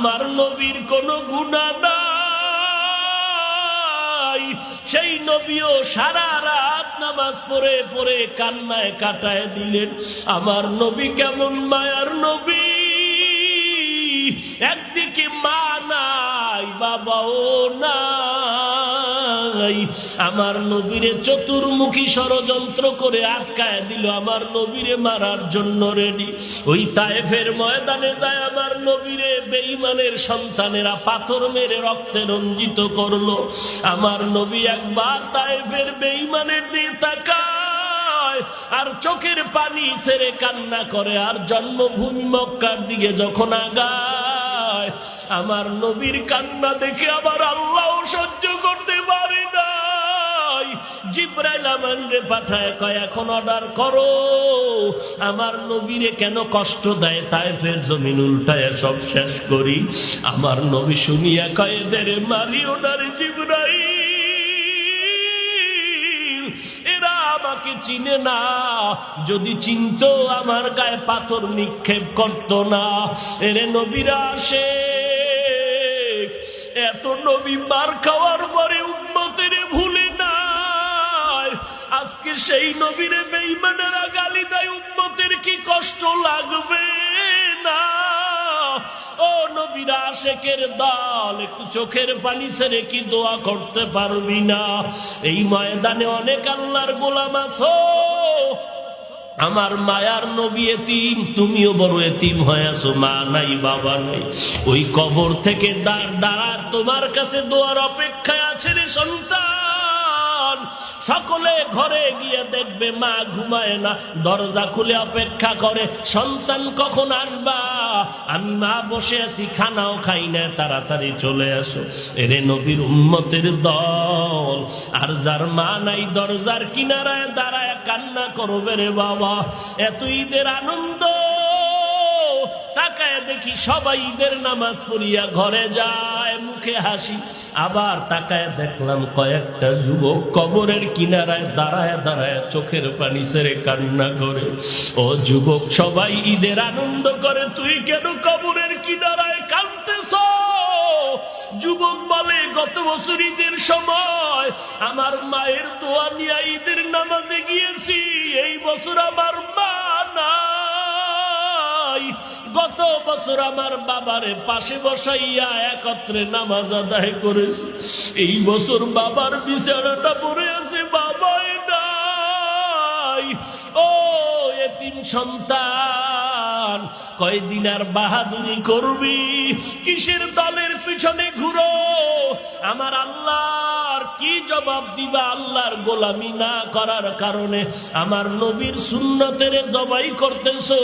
আমার নবীর কোনো গুনাহ নাই। সেই নবীও সারা রাত নামাজ পড়ে পড়ে কান্নায় কাটায় দিলেন। আমার নবী কেমন মায়ার নবী, একদিকে মা নাই বাবাও নাই, আমার নবীরে চতুর্মুখী ষড়যন্ত্র করে আটকায় দিল, আমার নবীরে মারার জন্য রেডি। ওই তায়েফের ময়দানে যায় আমার নবীরে বেঈমানের সন্তানেরা পাথর মেরে রক্তে রঞ্জিত করলো। আমার নবী একবার তায়েফের বেঈমানের দিকে তাকায় আর চোখের পানি ছেড়ে কান্না করে, আর জন্মভূমি মক্কার দিকে যখন আগায় আমার নবীর কান্না দেখে আবার আল্লাহ সহ্য করতে পারে নাই। জিবরাইল আমানরে পাঠায়, কয় এখন অর্ডার করো আমার নবীরে কেন কষ্ট দেয়, তায়েফের জমিন উল্টায় সব শেষ করি। আমার নবী শুনিয়া কয় এদের মারিও না রে জিবরাইল, এরা আমাকে চিনে না, যদি চিনতো আমার গায়ে পাথর নিক্ষেপ করতো না। এরে নবীরা আসে, এত নবী মার খাওয়ার পরে উম্মতের ভুলে নাই। আজকে সেই নবীরে বেঈমানেরা গালি দেয়, উম্মতের কি কষ্ট লাগবে না? ও নবীরা আশেকের দল, একটু চোখের পানি ছেড়ে কি দোয়া করতে পারবি না? এই ময়দানে অনেক আল্লাহর গোলাম আছো, আমার মায়ার নবী এতিম, তুমিও বড় এতিম হয়ে আছো, মা নাই বাবা নাই। ওই কবর থেকে দাঁড়ার তোমার কাছে দোয়ার অপেক্ষায় আছে রে সন্তান। সকলে ঘরে গিয়ে দেখবে মা ঘুমায় না, দরজা খুলে অপেক্ষা করে, সন্তান কখন আসবা, আমি মা বসে আছি, খানাও খাই না, তাড়াতাড়ি চলে আসো। এরে নবীর উম্মতের দল, আর যার মা নাই দরজার কিনারায় দাঁড়ায় কান্না করবে রে বাবা। এত ঈদের আনন্দ, তাকায় দেখি সবাই ঈদের নামাজ পড়িয়া ঘরে যায়, মুখে হাসি। আবার তাকায় দেখলাম কয়েকটা যুবক কবরের কিনারায় দাঁড়ায় দাঁড়ায় চোখের পানি ছেড়ে কান্না করে। ও যুবক, সবাই ঈদের আনন্দ করে, তুই কেন কবরের কিনারায় কাঁদতেছ? যুবক বলে, গত বছর ঈদের সময় আমার মায়ের দোয়া নিয়ে ঈদের নামাজে গিয়েছি, এই বছর আমার মা নাই। গত বছর আমার বাবারে পাশে বসাইয়া একত্রে নামাজ আদায় করেছি, এই বছর বাবার বিছানাটা পড়ে আছে, বাবাই নাই। ও এতিম সন্তান, কয়দিন আর বাহাদুরি করবি? কিসের দলের পিছনে ঘুরো? আমার আল্লাহর কি জবাব দিবা? আল্লাহর গোলামি না করার কারণে আমার নবীর সুন্নতের জবাই করতেছো।